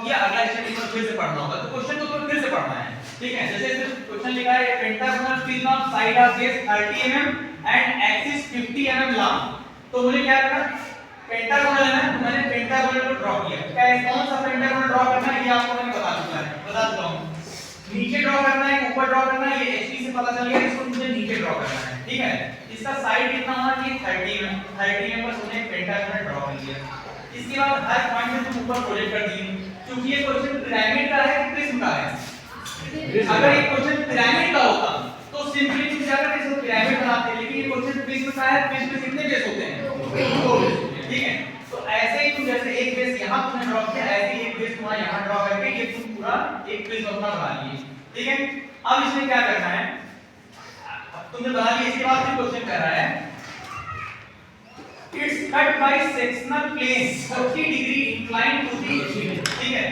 किया, अगला स्टेप में फिर से पढ़ना होगा, तो क्वेश्चन को तो फिर से पढ़ना है, ठीक है। जैसे क्वेश्चन लिखा है pentagonal prism of side of base 30 mm and axis 50 mm long, तो मुझे क्या करना, पेंटागोनल है ना, तो मैंने पेंटागोनल को ड्रॉ किया। क्या कौन सा पेंटागोनल ड्रॉ करना है ये आपको मैंने बता चुका हूं। नीचे ड्रॉ करना है, ऊपर ड्रॉ करना है, ये एचपी से पता चल गया, इसको मुझे नीचे ड्रॉ करना है, ठीक है। इसका साइड कितना होना चाहिए 30 mm, 30 mm पर हमने पेंटागोनल ड्रॉ कर लिया। इसके बाद हर पॉइंट से तुम ऊपर प्रोजेक्ट कर दिए। क्योंकि ये क्वेश्चन पिरामिड का है कि प्रिज्म का है, अगर ये क्वेश्चन पिरामिड का होता तो सिंपली तुम क्या करते, इसको पिरामिड बनाते, लेकिन ये क्वेश्चन प्रिज्म का है, प्रिज्म में कितने बेस होते हैं, 2 बेस होते हैं, ठीक है। तो ऐसे ही तुम जैसे एक बेस यहां तुमने ड्रॉ किया, ऐसे ही एक बेस तुम्हारा यहां ड्रॉ करके ये तुम पूरा एक प्रिज्म अपना बना लिए, ठीक है। अब इसमें क्या करना है, तुमने बना लिया, इसके बाद फिर क्वेश्चन कह रहा है it's cut by sectional plane 40 degree incline to the HP, ठीक है।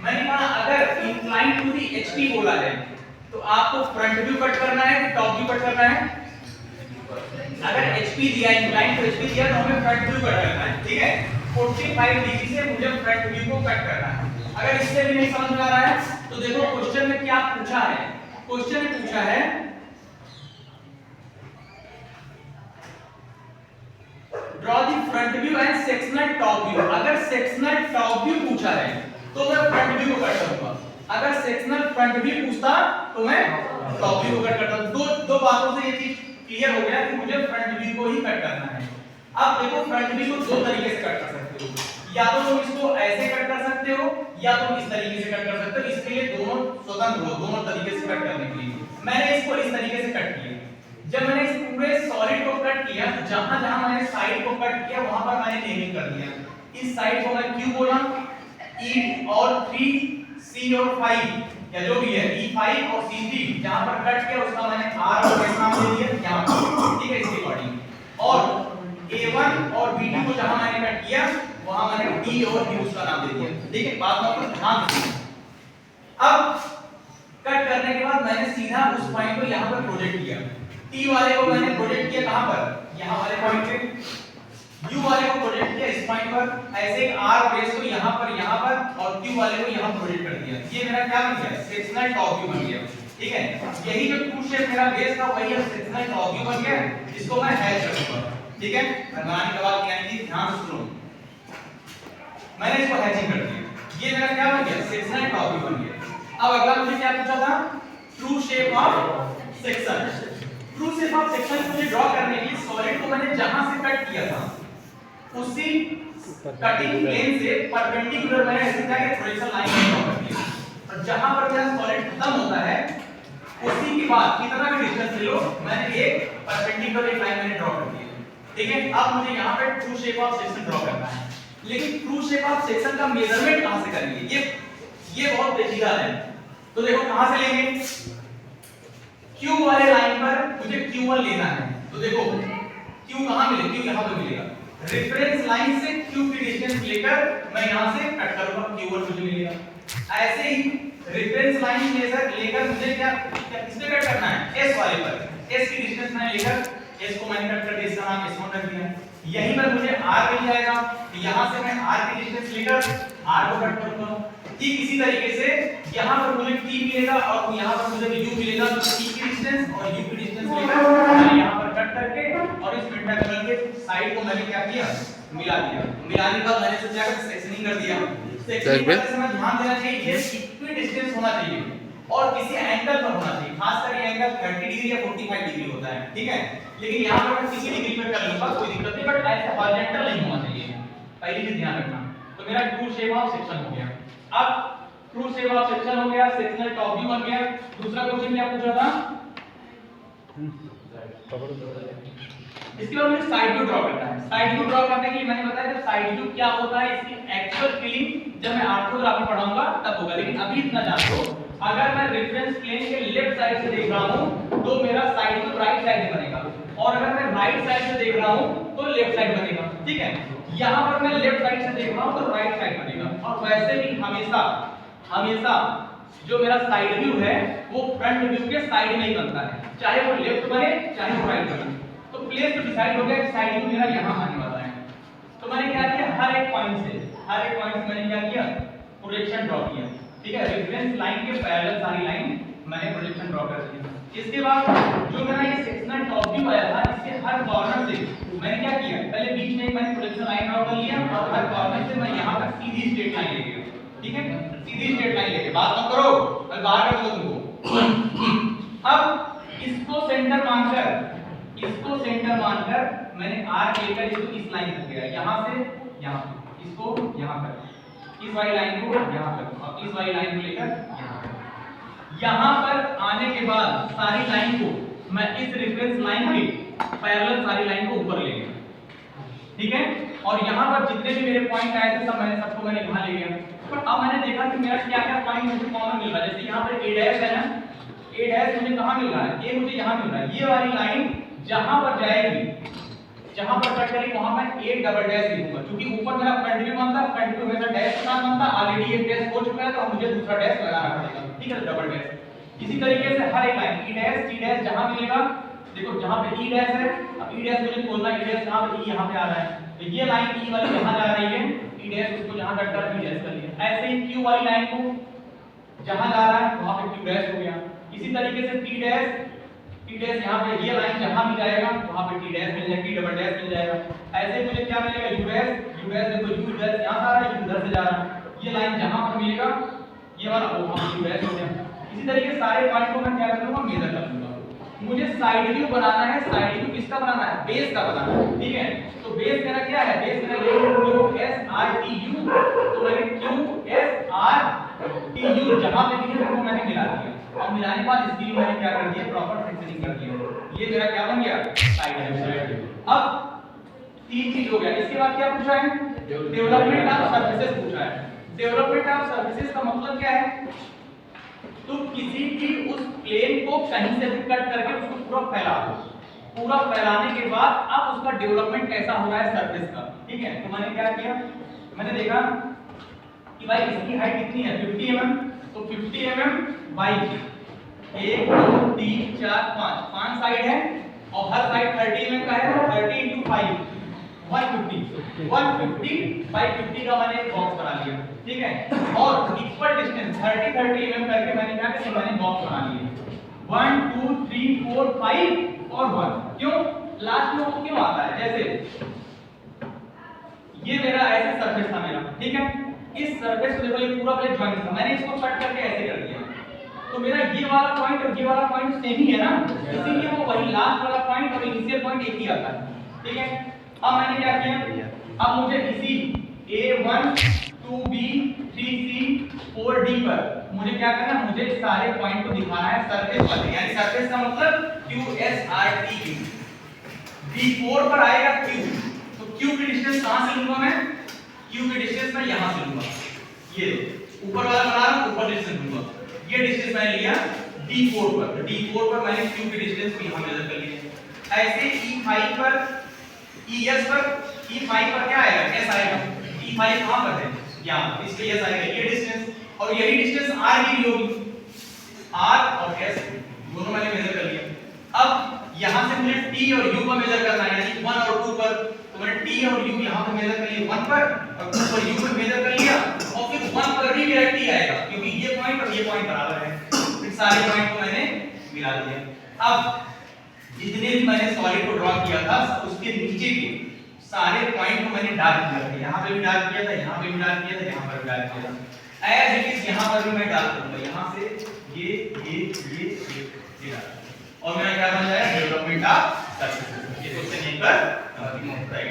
मैंने कहा अगर इंक्लाइन टू द एचपी बोला है तो आपको फ्रंट व्यू कट करना है कि टॉप व्यू कट करना है। अगर एचपी दिया, इंक्लाइन टू एचपी दिया तो हमें फ्रंट व्यू कट करना है, ठीक है। 45 डिग्री से मुझे फ्रंट व्यू को कट करना है। अगर इससे भी नहीं समझ में आ रहा है तो देखो क्वेश्चन में क्या पूछा है, क्वेश्चन में पूछा है draw the front view and sectional top view. अगर सेक्शनल टॉप व्यू पूछा है तो मैं फ्रंट व्यू को कट करूंगा, अगर सेक्शनल फ्रंट व्यू पूछता तो मैं टॉप व्यू को कट करता। दो बातों से ये चीज क्लियर हो गया कि मुझे फ्रंट व्यू को ही कट करना है। अब देखो फ्रंट व्यू को दो तरीके से कट कर सकते हो, या तो तुम इसको ऐसे कट कर सकते हो या तुम इस तरीके से कट कर सकते हो। इसके लिए दोनों स्वतंत्र हो, दोनों तरीके से कट करने के लिए। मैंने इसको इस तरीके से कट किया। जब मैंने इस पूरे सॉलिड को कट किया तो जहां-जहां मैंने साइड को कट किया वहां पर मैंने नेमिंग कर दिया। इस साइड को मैं Q बोला, E और 3, C और 5 या जो भी है E5 और C3 जहां पर कट किया उसका मैंने R और S नाम दे दिया यहां पर, ठीक है, इसके अकॉर्डिंग। और A1 और B2 को जहां मैंने कट किया वहां मैंने D और B उसका नाम दे दिया, ठीक है। बात को ध्यान दीजिए। अब कट करने के बाद मैंने सीधा उस पॉइंट को यहां पर प्रोजेक्ट किया। T वाले को मैंने प्रोजेक्ट किया कहां पर, यहां वाले पॉइंट पे। U वाले को प्रोजेक्ट किया इस पॉइंट पर। ऐसे एक R बेस को यहां पर और Q वाले को यहां प्रोजेक्ट कर दिया। ये मेरा क्या बन गया, सेक्शनल टॉप व्यू बन गया, ठीक है। यही जो टू शेप मेरा बेस था वही अब सेक्शनल टॉप व्यू बन गया, जिसको मैं हैच करूंगा, ठीक है। मैं बनाने के बाद यानी कि ध्यान से सुनो, मैंने इसको हैचिंग कर दिया, ये मेरा क्या बन गया, सेक्शनल टॉप व्यू बन गया। अब अगला मुझे क्या पूछा था, true shape of section. True shape of section मुझे ड्रॉ करने के लिए सॉलिड को मैंने जहां से कट किया था उसी कटिंग प्लेन से परपेंडिकुलर मैंने ऐसे जाके प्रोजेक्शन लाइन ड्रॉ कर दिया। और जहां पर मेरा सॉलिड खत्म होता है उसी के बाद कितना भी डिस्टेंस ले लो मैंने एक परपेंडिकुलर एक लाइन मैंने ड्रॉ कर दी, ठीक है। अब मुझे यहां पे true shape of section draw करना है, लेकिन ट्रू शेप ऑफ सेक्शन का मेजरमेंट कहां से करेंगे, ये बहुत पेचीदा है। तो देखो कहां से लेंगे, Q वाले लाइन पर मुझे Q1 लेना है, तो देखो Q कहां मिलेगा, Q यहां पे मिलेगा। रेफरेंस लाइन से Q की डिस्टेंस लेकर मैं यहां से कट करूंगा, Q1 मुझे मिलेगा। ऐसे ही रेफरेंस लाइन मेजर लेकर मुझे क्या किससे कट करना है, S वाले पर। S की डिस्टेंस मैंने लेकर S को मैंने कट कर दिया, इसका नाम S1 रख दिया। यहीं पर मुझे R मिल जाएगा, तो यहां से मैं R की डिस्टेंस लेकर R को कट करूंगा। ठीक इसी तरीके से यहां पर मुझे T मिलेगा और यहां पर मुझे U मिलेगा, तो T की डिस्टेंस और U की डिस्टेंस लेकर मैंने यहां पर कट करके और इस पेंटागोनल के साइड को मैंने क्या किया, मिला दिया। मिलाने के बाद मैंने सोचा कि सेक्शनिंग कर दिया। सेक्शनिंग करते समय ध्यान देना चाहिए ये इक्वी डिस्टेंस होना चाहिए और किसी एंगल पर होना चाहिए, खासकर ये एंगल 30 डिग्री या 45 डिग्री होता है, ठीक है। लेकिन यहां पर मैं किसी डिग्री पर कर लूंगा कोई दिक्कत नहीं, बट ऐसे हॉरिजॉन्टल नहीं होना चाहिए, पहली चीज ध्यान रखना। तो मेरा ट्रू शेप ऑफ सेक्शन हो गया। अब ट्रू शेप ऑफ सेक्शन हो गया, सेक्शनल टॉप व्यू बन गया। दूसरा क्वेश्चन क्या पूछा था, इसके बाद मुझे साइड व्यू ड्रॉ करना है। साइड व्यू ड्रॉ करने के लिए मैंने बताया कि साइड व्यू क्या होता है, इसकी एक्चुअल फीलिंग जब मैं ऑर्थोग्राफी पढ़ाऊंगा तब होगा, लेकिन अभी इतना जान लो, अगर मैं रेफरेंस प्लेन के लेफ्ट साइड से देख रहा हूं तो मेरा साइड व्यू राइट साइड में बनेगा, और अगर मैं राइट साइड से देख रहा हूं तो लेफ्ट साइड बनेगा, ठीक है। यहां पर मैं लेफ्ट साइड से देख रहा हूं तो राइट साइड बनेगा। और वैसे भी हमेशा जो मेरा साइड व्यू है वो फ्रंट व्यू के साइड में ही बनता है, चाहे वो लेफ्ट बने चाहे वो राइट बने। तो प्लेस तो डिसाइड हो गया कि साइड व्यू मेरा यहां आने वाला है। तो मैंने क्या किया, हर एक पॉइंट से मैंने क्या किया, प्रोजेक्शन ड्रॉ किया, ठीक है। रेफरेंस लाइन के पैरेलल सारी लाइन मैंने प्रोजेक्शन ड्रॉ कर दी। इसके बाद जो मेरा ये सेक्शनल टॉप व्यू आया था, इसके हर कॉर्नर से मैंने क्या किया, पहले बीच में मैंने प्रोजेक्शन लाइन ड्रॉ कर लिया और हर कॉर्नर से मैं यहां तक सीधी स्ट्रेट लाइन ले गया, ठीक है। सीधी स्ट्रेट लाइन लेके बात मत करो, मैं बाहर कर दूंगा तुमको। अब इसको सेंटर मानकर मैंने आर्क लेकर इसको इस लाइन तक गया, यहां से यहां तक, इसको यहां तक, इस वाली लाइन को यहां तक और इस वाली लाइन को लेकर यहां तक। यहां पर आने के बाद सारी लाइन को मैं इस रेफरेंस लाइन के पैरेलल सारी लाइन को ऊपर ले गया, ठीक है। और यहां पर जितने भी मेरे पॉइंट आए थे सब मैंने यहां ले गया। पर अब मैंने देखा कि मेरा क्या-क्या पॉइंट मुझे कॉमन मिल रहा है। जैसे यहां पर ए डैश है ना, ए डैश मुझे कहां मिल रहा है, ए मुझे यहां मिल रहा है। ये वाली लाइन जहां पर जाएगी, जहां पर कट करेगी वहां मैं ए डबल डैश लिखूंगा, क्योंकि ऊपर मेरा फ्रंट व्यू बनता है, फ्रंट व्यू हमेशा डैश के साथ बनता है। ऑलरेडी एक डैश हो चुका है तो मुझे दूसरा डैश लगाना पड़ेगा, ठीक है, डबल डैश। इसी तरीके से हर एक लाइन ई डैश टी डैश जहां मिलेगा, देखो जहां पे ई डैश है, अब ई डैश मुझे खोलना, ई डैश कहां पे, ई यहां पे आ रहा है, तो ये लाइन ई वाली यहां जा रही है, ई डैश उसको जहां कट कर ई डैश कर लिया। ऐसे ही क्यू वाली लाइन को जहां जा रहा है वहां पे क्यू डैश हो गया। इसी तरीके से टी डैश यहां पे ये लाइन जहां भी जाएगा वहां पे टी डैश मिल जाएगी, डबल डैश मिल जाएगा। ऐसे मुझे क्या मिलेगा, यू डैश देखो यू डैश यहां से आ रहा है, यू इधर से जा रहा है, ये लाइन जहां पर मिलेगा ये वाला वो वहां यू डैश हो गया। इसी तरीके से सारे पॉइंट को मैं क्या कर लूंगा, मेजर कर लूंगा। मुझे साइड व्यू बनाना है, साइड व्यू किसका बनाना है, बेस का बनाना है, ठीक है। तो बेस मेरा क्या है, बेस मेरा ये Q S R T U, तो मैंने Q S R T U जहां पे लिखा है वो मैंने मिला दिया। और मिलाने के बाद इसके लिए मैंने क्या कर दिया, प्रॉपर फिक्सिंग कर दिया। ये मेरा क्या बन गया, साइड व्यू। अब तीन चीज हो गया। इसके बाद क्या पूछा है, डेवलपमेंट ऑफ सर्फेसेस पूछा है। डेवलपमेंट ऑफ सर्फेसेस का मतलब क्या है, तो किसी भी उस प्लेन को कहीं से भी कट करके उसको पूरा फैला दो, पूरा फैलाने के बाद अब उसका डेवलपमेंट कैसा हो रहा है सरफेस का, ठीक है। तो मैंने क्या किया, मैंने देखा कि भाई इसकी हाइट कितनी है 50 mm, तो 50 mm बाई 1 2 3 4 5 साइड है और हर साइड 30 mm का है, 30 × 5 150 बाई 50 का मैंने एक बॉक्स बना लिया, ठीक है। और इक्वल डिस्टेंस 30 mm करके मैंने क्या किया, मैंने बॉक्स बना लिया 1 2 3 4 5 और 1। क्यों लास्ट में वो क्यों आता है, जैसे ये मेरा ऐसे सरफेस था मेरा, ठीक है। इस सरफेस को देखो ये पूरा प्लेन ज्वाइंट था, मैंने इसको कट करके ऐसे कर दिया, तो मेरा ये वाला पॉइंट और ये वाला पॉइंट सेम ही है ना, इसीलिए वो वही लास्ट वाला पॉइंट और इनिशियल पॉइंट एक ही आता है, ठीक है। अब मैंने क्या किया, अब मुझे इसी A1 2B 3C 4D पर मुझे क्या करना है, मुझे सारे पॉइंट को दिखाना है सरफेस वाले, यानी सरफेस का मतलब QSRTQ। D4 पर आएगा Q, तो Q की डिस्टेंस कहां से लूंगा मैं, Q की डिस्टेंस मैं यहां से लूंगा, ये ऊपर वाला बना रहा हूं, ऊपर डिस्टेंस लूंगा, ये डिस्टेंस मैंने लिया D4 पर, तो D4 पर मैंने Q की डिस्टेंस भी यहां मेजर कर लिया। ऐसे E5 पर ES पर, E5 पर क्या आएगा, S आएगा, E5 कहां पर है, यहां, इसलिए S आएगा, ये डिस्टेंस और यही डिस्टेंस R की भी होगी, R और S दोनों मैंने मेजर कर लिया। अब यहां से मुझे T और U का मेजर करना है, यानी 1 और 2 पर, तो मैंने T और U यहां पे मेजर कर लिया 1 पर और 2 पर U पे मेजर कर लिया, और फिर 1 पर भी मेरा T आएगा क्योंकि ये पॉइंट और ये पॉइंट बराबर है, फिर सारे पॉइंट को मैंने मिला दिया। अब जितने भी मैंने सॉलिड को ड्रॉ किया था उसके नीचे के सारे पॉइंट को मैंने डार्क किया था, यहां पे भी डार्क किया था, यहां पे भी डार्क किया था, यहां पर भी डार्क किया था। एज इट इज यहां पर भी मैं डार्क करूंगा, यहां से ये डार्क, और मेरा क्या बन जाएगा, डेवलपमेंट ऑफ सरफेस। ये क्वेश्चन यहीं पर